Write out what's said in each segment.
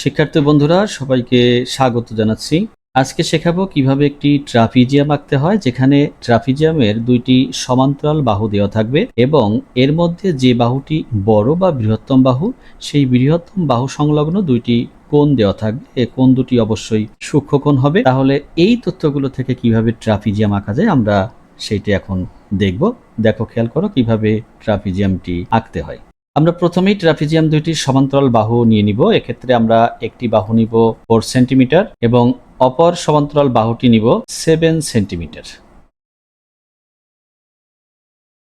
শিক্ষার্থী বন্ধুরা সবাইকে স্বাগত জানাচ্ছি। আজকে শেখাবো কিভাবে একটি ট্রাপিজিয়াম আঁকতে হয়, যেখানে ট্রাপিজিয়ামের দুইটি সমান্তরাল বাহু দেওয়া থাকবে এবং এর মধ্যে যে বাহুটি বড় বা বৃহত্তম বাহু, সেই বৃহত্তম বাহু সংলগ্ন দুইটি কোণ দেওয়া থাকবে। এই কোণ দুটি অবশ্যই সূক্ষ্মকোণ হবে। তাহলে এই তথ্যগুলো থেকে কিভাবে ট্রাপিজিয়াম আঁকা যায় আমরা সেইটি এখন দেখব। দেখো, খেয়াল করো কিভাবে ট্রাপিজিয়ামটি আঁকতে হয়। আমরা প্রথমেই ট্রাপিজিয়াম দুইটির সমান্তরাল বাহু নিয়ে নিব। এক্ষেত্রে আমরা একটি বাহু নিব 4 সেন্টিমিটার এবং অপর সমান্তরাল বাহুটি নিব 7 সেন্টিমিটার।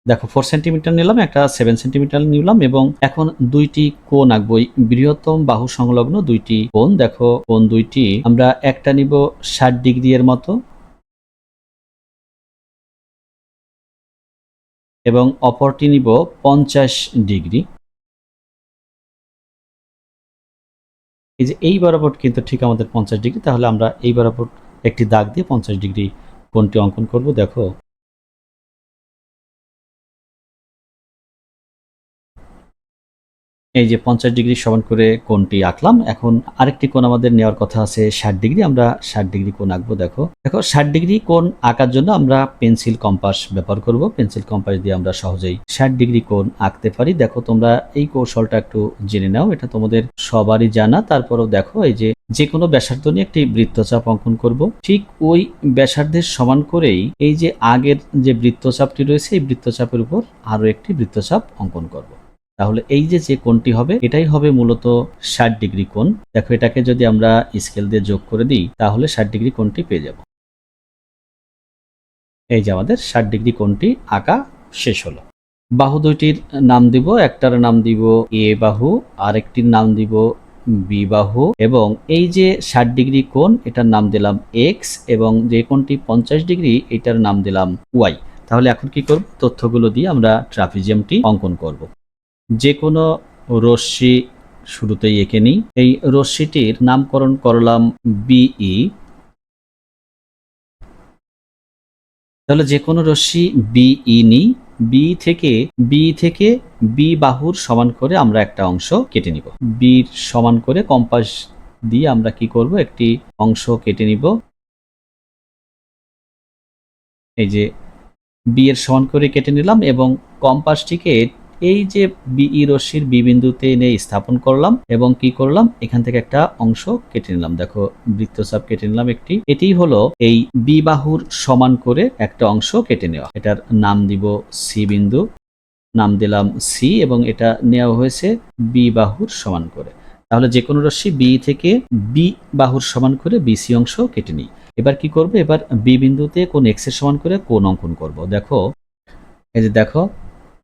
দেখো, 4 সেন্টিমিটার নিলাম, একটা 7 সেন্টিমিটার নিলাম এবং এখন দুইটি কোণ আঁকবো। বৃহত্তম বাহু সংলগ্ন দুইটি কোণ। দেখো, কোণ দুইটি আমরা একটা নিব 60 ডিগ্রি এর মতো এবং অপরটি নিব 50 ডিগ্রি। এই যে এই বরাবর কিন্তু ঠিক আমাদের 50 ডিগ্রি, তাহলে আমরা এই বরাবর একটি দাগ দিয়ে 50 ডিগ্রি কোণটি অঙ্কন করব। দেখো, এই যে 50 ডিগ্রি সমান করে কোণটি আঁকলাম। এখন আরেকটি কোণ আমাদের নেওয়ার কথা আছে 60 ডিগ্রি। আমরা 60 ডিগ্রি কোণ আঁকবো। দেখো, 60 ডিগ্রি কোণ আঁকার জন্য আমরা পেন্সিল কম্পাস ব্যবহার করব। পেন্সিল কম্পাস দিয়ে আমরা সহজেই 60 ডিগ্রি কোণ আঁকতে পারি। দেখো, তোমরা এই কৌশলটা একটু জেনে নাও, এটা তোমাদের সবারই জানা। তারপরেও দেখো, এই যে কোনো ব্যাসার্ধ নিয়ে একটি বৃত্তচাপ অঙ্কন করব। ঠিক ওই ব্যাসার্ধের সমান করেই এই যে আগের যে বৃত্তচাপটি রয়েছে, এই বৃত্তচাপের উপর আরো একটি বৃত্তচাপ অঙ্কন করব। তাহলে এই যে কোণটি হবে, এটাই হবে মূলত 60 ডিগ্রি কোণ। দেখো, এটাকে যদি আমরা স্কেল দিয়ে যোগ করে দিই, তাহলে 60 ডিগ্রি কোণটি পেয়ে যাব। এই যে আমাদের 60 ডিগ্রি কোণটি আঁকা শেষ হলো। বাহু দুইটির নাম দিব। একটার নাম দিব এ বাহু, আরেকটির নাম দিব বি বাহু এবং এই যে 60 ডিগ্রি কোণ, এটার নাম দিলাম এক্স এবং যে কোণটি 50 ডিগ্রি, এটার নাম দিলাম ওয়াই। তাহলে এখন কি করব? তথ্যগুলো দিয়ে আমরা ট্রাপিজিয়ামটি অঙ্কন করব। যে কোনো রশ্মি শুরুতেই এঁকে নিই। এই রশ্মিটির নামকরণ করলাম বিই। তাহলে যে কোনো রশ্মি বিই নিই। বি থেকে বি বাহুর সমান করে আমরা একটা অংশ কেটে নিব। বির সমান করে কম্পাস দিয়ে আমরা কি করব? একটি অংশ কেটে নিব। এই যে বি এর সমান করে কেটে নিলাম এবং কম্পাসটিকে এই যে বিই রশ্মির বি বিন্দুতে এনে স্থাপন করলাম এবং কি করলাম? এখান থেকে একটা অংশ কেটে নিলাম। দেখো, বৃত্তচাপ কেটে নিলাম একটি। এটিই হলো এই বি বাহুর সমান করে একটা অংশ কেটে নেওয়া। এটার নাম দিব সি বিন্দু, নাম দিলাম সি এবং এটা নেওয়া হয়েছে বি বাহুর সমান করে। তাহলে যে কোনো রশ্মি বি থেকে বি বাহুর সমান করে বিসি অংশ কেটে নিই। এবার কি করব? এবার বি বিন্দুতে কোণ এক্স এর সমান করে কোণ অঙ্কন করব। দেখো, এই যে দেখো,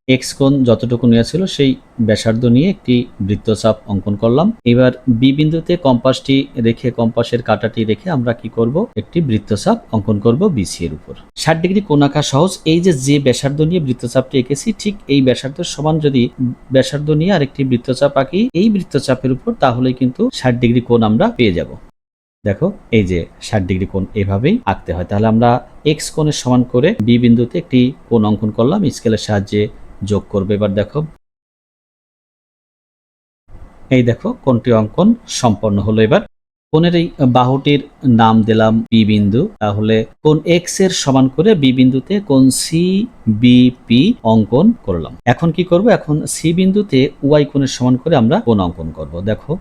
এক্স কোণ যতটুকু নেওয়া ছিল সেই ব্যাসার্ধ নিয়ে একটি বৃত্তচাপ অঙ্কন করলাম। এবার বি বিন্দুতে কম্পাসটি রেখে, কম্পাসের কাঁটাটি রেখে আমরা কি করব? একটি বৃত্তচাপ অঙ্কন করব বিসি এর উপর। 60 ডিগ্রি কোণ আঁকা সহজ। এই যে ব্যাসার্ধ নিয়ে বৃত্তচাপটি এঁকেছি, ঠিক এই ব্যাসার্ধের সমান যদি ব্যাসার্ধ নিয়ে আরেকটি বৃত্তচাপ আঁকি এই বৃত্তচাপের উপর, তাহলে কিন্তু 60 ডিগ্রি কোণ আমরা পেয়ে যাব। দেখো, এই যে 60 ডিগ্রি কোণ এভাবেই আঁকতে হয়। তাহলে আমরা এক্স কোণের সমান করে বি বিন্দুতে একটি কোণ অঙ্কন করলাম, স্কেলের সাহায্যে যোগ করবে। এবার দেখো, এই দেখো কোণটি অঙ্কন সম্পন্ন হলো। এবার কোণের এই বাহুটির নাম দিলাম বি বিন্দু। তাহলে কোণ এক্স এর সমান করে বি বিন্দুতে কোণ সি বিপি অঙ্কন করলাম। এখন কি করব? এখন সি বিন্দুতে ওয়াই কোণের সমান করে আমরা কোণ অঙ্কন করব। দেখো,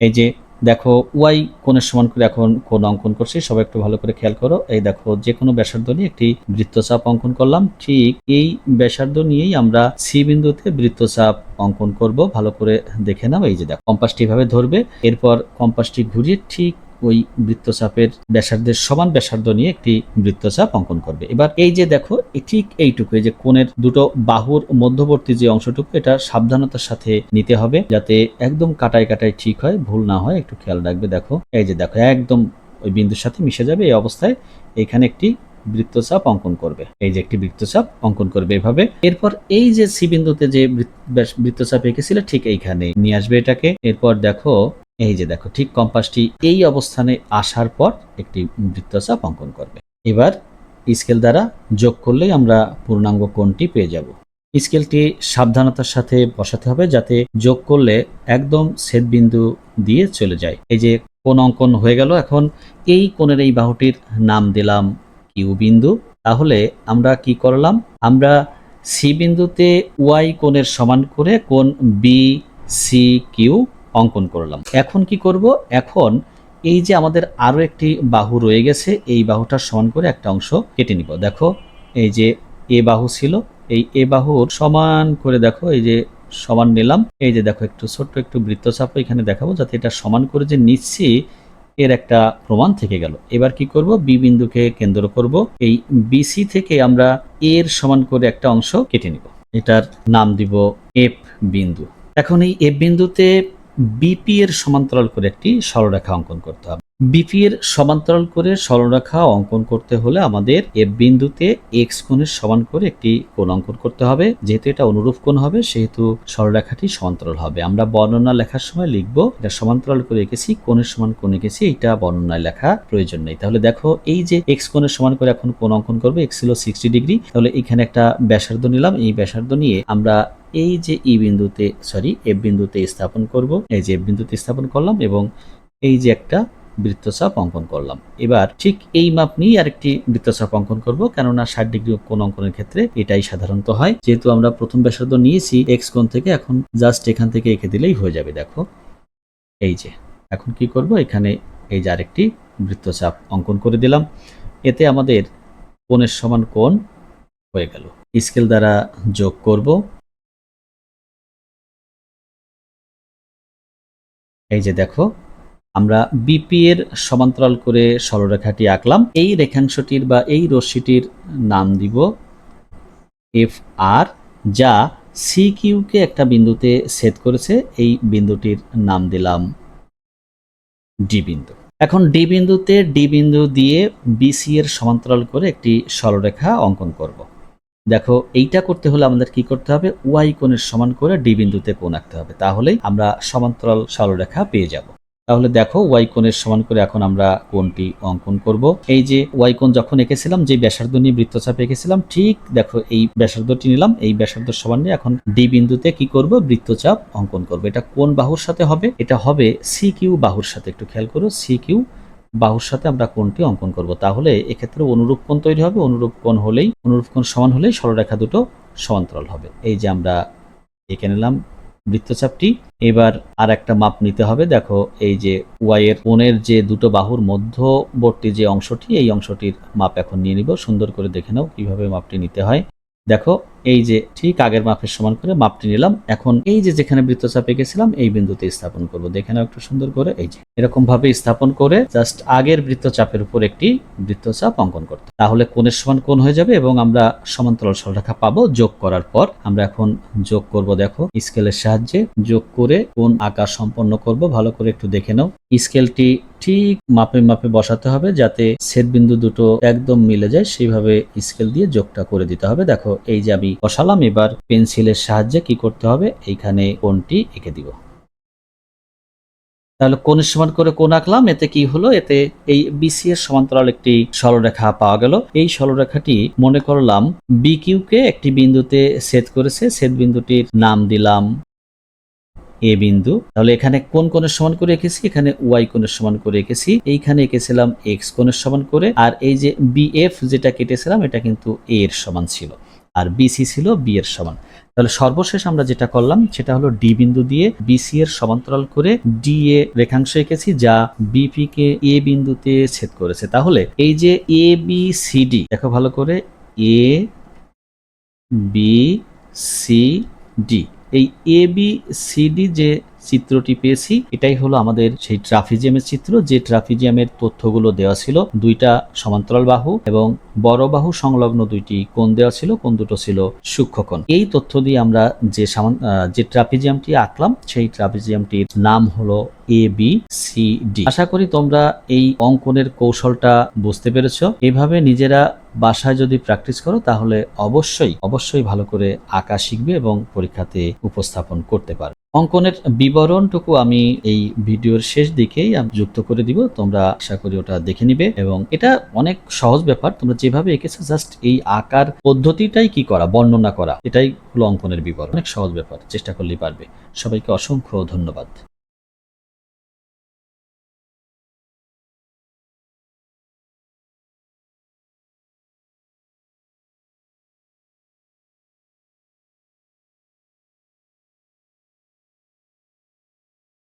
এই যে দেখো, ওয়াই কোণের সমান করে এখন কোণ অঙ্কন করছি। সবাই একটু ভালো করে খেয়াল করো। এই দেখো, যে কোনো ব্যাসার্ধ নিয়ে একটি বৃত্তচাপ অঙ্কন করলাম। ঠিক এই ব্যাসার্ধ নিয়েই আমরা সি বিন্দুতে বৃত্তচাপ অঙ্কন করব। ভালো করে দেখে নাও। এই যে দেখো, কম্পাসটি এভাবে ধরবে, এরপর কম্পাসটি ঘুরিয়ে ঠিক ওই বৃত্তচাপের ব্যাসার্ধের সমান ব্যাসার্ধ নিয়ে একটি বৃত্তচাপ অঙ্কন করবে। এবার এই যে দেখো, ঠিক এইটুকু, এই যে কোণের দুটো বাহুর মধ্যবর্তী যে অংশটুকু, এটা সাবধানতার সাথে নিতে হবে যাতে একদম কাটায় কাটায় ঠিক হয়, ভুল না হয়, একটু খেয়াল রাখবে। দেখো, এই যে দেখো, একদম ওই বিন্দুর সাথে মিশে যাবে। এই অবস্থায় এখানে একটি বৃত্তচাপ অঙ্কন করবে। এই যে একটি বৃত্তচাপ অঙ্কন করবে এভাবে। এরপর এই যে সি বিন্দুতে যে বৃত্তচাপ এঁকেছিল, ঠিক এইখানে নিয়ে আসবে এটাকে। এরপর দেখো, এই যে দেখো, ঠিক কম্পাসটি এই অবস্থানে আসার পর একটি বৃত্তচাপ অঙ্কন করবে। এবার স্কেল দ্বারা যোগ করলেই আমরা পূর্ণাঙ্গ কোণটি পেয়ে যাব। স্কেলটি সাবধানতার সাথে বসাতে হবে যাতে যোগ করলে একদম ছেদবিন্দু দিয়ে চলে যায়। এই যে কোণ অঙ্কন হয়ে গেল। এখন এই কোণের এই বাহুটির নাম দিলাম কিউ বিন্দু। তাহলে আমরা কি করলাম, আমরা সি বিন্দুতে ওয়াই কোণের সমান করে কোণ বি সি কিউ অঙ্কন করলাম। এখন কি করব, এখন এই যে আমাদের আরো একটি বাহু রয়ে গেছে, এই বাহুটার সমান করে একটা অংশ কেটে নিব। দেখো এই যে এ বাহু ছিল, এই এ বাহুর সমান করে দেখো এই যে সমান নিলাম। এই যে দেখো একটু ছোট্ট একটু বৃত্তচাপ এখানে দেখাবো যাতে এটা সমান করে যে নিচ্ছি এর একটা প্রমাণ থেকে গেল। এবার কি করব, বি বিন্দুকে কেন্দ্র করব, এই বিসি থেকে আমরা এর সমান করে একটা অংশ কেটে নিব, এটার নাম দিব এফ বিন্দু। এখন এই এফ বিন্দুতে বিপি এর সমান্তরাল করে একটি সরলরেখা অঙ্কন করতে হবে। বিপি এর সমান্তরাল করে সরলরেখা অঙ্কন করতে হলে আমাদের এফ বিন্দুতে এক্স কোণের সমান করে একটি কোণ অঙ্কন করতে হবে। যেহেতু এটা অনুরূপ কোণ হবে সেহেতু সরলরেখাটি সমান্তরাল হবে। আমরা বর্ণনা লেখার সময় লিখব এটা সমান্তরাল করে এঁকেছি, কোণের সমান কোণ এঁকেছি, এটা বর্ণনায় লেখা প্রয়োজন নেই। তাহলে দেখো এই যে এক্স কোণের সমান করে এখন কোণ অঙ্কন করবে, এক্স ছিল 60 ডিগ্রি, তাহলে এখানে একটা ব্যাসার্ধ নিলাম। এই ব্যাসার্ধ নিয়ে আমরা এই যে ই বিন্দুতে এফ বিন্দুতে স্থাপন করব। এই যে এফ বিন্দুতে স্থাপন করলাম এবং এই যে একটা বৃত্তচাপ অঙ্কন করলাম। এবার ঠিক এই মাপ নিয়ে আরেকটি বৃত্তচাপ অঙ্কন করব, কেননা 60 ডিগ্রি কোণ অঙ্কনের ক্ষেত্রে এটাই সাধারণত হয়। যেহেতু আমরা প্রথম ব্যাসার্ধ নিয়েছি এক্স কোণ থেকে, এখন জাস্ট এখান থেকে এঁকে দিলেই হয়ে যাবে। দেখো এই যে এখন কি করব, এখানে এই যে আরেকটি বৃত্তচাপ অঙ্কন করে দিলাম। এতে আমাদের কোণের সমান কোণ হয়ে গেল। স্কেল দ্বারা যোগ করব। এই যে দেখো আমরা বিপি এর সমান্তরাল করে সরলরেখাটি আঁকলাম। এই রেখাংশটির বা এই রশ্মিটির নাম দিব এফ আর, যা সি কিউকে একটা বিন্দুতে ছেদ করেছে। এই বিন্দুটির নাম দিলাম ডি বিন্দু। এখন ডি বিন্দুতে ডি বিন্দু দিয়ে বিসি এর সমান্তরাল করে একটি সরলরেখা অঙ্কন করব। দেখো এইটা করতে হলে আমাদের কি করতে হবে, ওয়াই কোণের সমান করে ডি বিন্দুতে কোণ আঁকতে হবে, তাহলেই আমরা সমান্তরাল সরলরেখা পেয়ে যাব। তাহলে দেখো ওয়াই কোণের সমান করে এখন আমরা কোণটি অঙ্কন করব। এই যে ওয়াই কোণ যখন এঁকেছিলাম, যে ব্যাসার্ধ নিয়ে বৃত্তচাপ এঁকেছিলাম, ঠিক দেখো এই ব্যাসার্ধটি নিলাম, এই ব্যাসার্ধের সমান নিয়ে এখন ডি বিন্দুতে কি করব, বৃত্তচাপ অঙ্কন করব। এটা কোন বাহুর সাথে হবে, এটা হবে সি কিউ বাহুর সাথে। একটু খেয়াল করো, সি কিউ বাহুর সাথে আমরা কোণটি অঙ্কন করব। তাহলে এক্ষেত্রে অনুরূপ কোণ তৈরি হবে, অনুরূপ কোণ সমান হলেই সরলরেখা দুটো সমান্তরাল হবে। এই যে আমরা এঁকে নিলাম বৃত্তচাপটি। এবার আর একটা মাপ নিতে হবে। দেখো এই যে ওয়াই এর কোণের যে দুটো বাহুর মধ্যবর্তী যে অংশটি, এই অংশটির মাপ এখন নিয়ে নিব। সুন্দর করে দেখে নাও কিভাবে মাপটি নিতে হয়। দেখো এই যে ঠিক আগের মাপের সমান করে মাপটি নিলাম। এখন এই যে যেখানে বৃত্তচাপ এঁকেছিলাম এই বিন্দুতে স্থাপন করব। দেখে নাও একটু সুন্দর করে, এই যে এরকম ভাবে স্থাপন করে জাস্ট আগের বৃত্তচাপের উপর একটি বৃত্তচাপ অঙ্কন করতে, তাহলে কোণের সমান কোণ হয়ে যাবে এবং আমরা সমান্তরাল সরলরেখা পাবো। যোগ করার পর আমরা এখন যোগ করব। দেখো স্কেলের সাহায্যে যোগ করে কোণ আঁকা সম্পন্ন করব। ভালো করে একটু দেখে নাও, স্কেলটি ঠিক মাপে মাপে বসাতে হবে যাতে ছেদবিন্দু দুটো একদম মিলে যায়, সেইভাবে স্কেল দিয়ে যোগটা করে দিতে হবে। দেখো এই যে আমি বসালাম, এবার পেন্সিলের সাহায্যে কি করতে হবে, এইখানে কোণটি এঁকে দিব। তাহলে কোণের সমান করে কোণ আঁকলাম, এতে কি হলো, এতে এই বিসি এর সমান্তরাল একটি সরলরেখা পাওয়া গেল। এই সরলরেখাটি মনে করলাম বি কিউকে একটি বিন্দুতে ছেদ করেছে, ছেদ বিন্দুটির নাম দিলাম এ বিন্দু। তাহলে এখানে কোন কোণের সমান করে এঁকেছি, এখানে ওয়াই কোণের সমান করে এঁকেছি, এইখানে এঁকেছিলাম এক্স কোণের সমান করে, আর এই যে বিএফ যেটা কেটেছিলাম এটা কিন্তু এ এর সমান ছিল, আর বিসি ছিল বি এর সমান। তাহলে সর্বশেষ আমরা যেটা করলাম সেটা হলো ডি বিন্দু দিয়ে বিসি এর সমান্তরাল করে ডি এ রেখাংশ এঁকেছি, যা বিপি কে এ বিন্দুতে ছেদ করেছে। তাহলে এই যে এ বি সি ডি, দেখো ভালো করে, এ বি সি ডি, এই এ বি সি ডি যে চিত্রটি পেয়েছি এটাই হলো আমাদের সেই ট্রাপিজিয়ামের চিত্র, যে ট্রাপিজিয়ামের তথ্যগুলো দেওয়া ছিল। দুইটা সমান্তরাল বাহু এবং বড় বাহু সংলগ্ন দুইটি কোণ দেওয়া ছিল, কোণ দুটো ছিল সূক্ষ্মকোণ। এই তথ্য দিয়ে আমরা যে ট্রাপিজিয়ামটি আঁকলাম সেই ট্রাপিজিয়ামটির নাম হলো এ বি সি ডি। আশা করি তোমরা এই অঙ্কনের কৌশলটা বুঝতে পেরেছো। এভাবে নিজেরা বাসায় যদি প্র্যাকটিস করো তাহলে অবশ্যই ভালো করে আঁকা শিখবে এবং পরীক্ষাতে উপস্থাপন করতে পারবে। অঙ্কনের বিবরণটুকু আমি এই ভিডিওর শেষ দিকেই যুক্ত করে দিব, তোমরা আশা করি ওটা দেখে নিবে। এবং এটা অনেক সহজ ব্যাপার, তোমরা যেভাবে এঁকেছো জাস্ট এই আঁকার পদ্ধতিটাই কি করা, বর্ণনা করা, এটাই হলো অঙ্কনের বিবরণ। অনেক সহজ ব্যাপার, চেষ্টা করলেই পারবে। সবাইকে অসংখ্য ধন্যবাদ।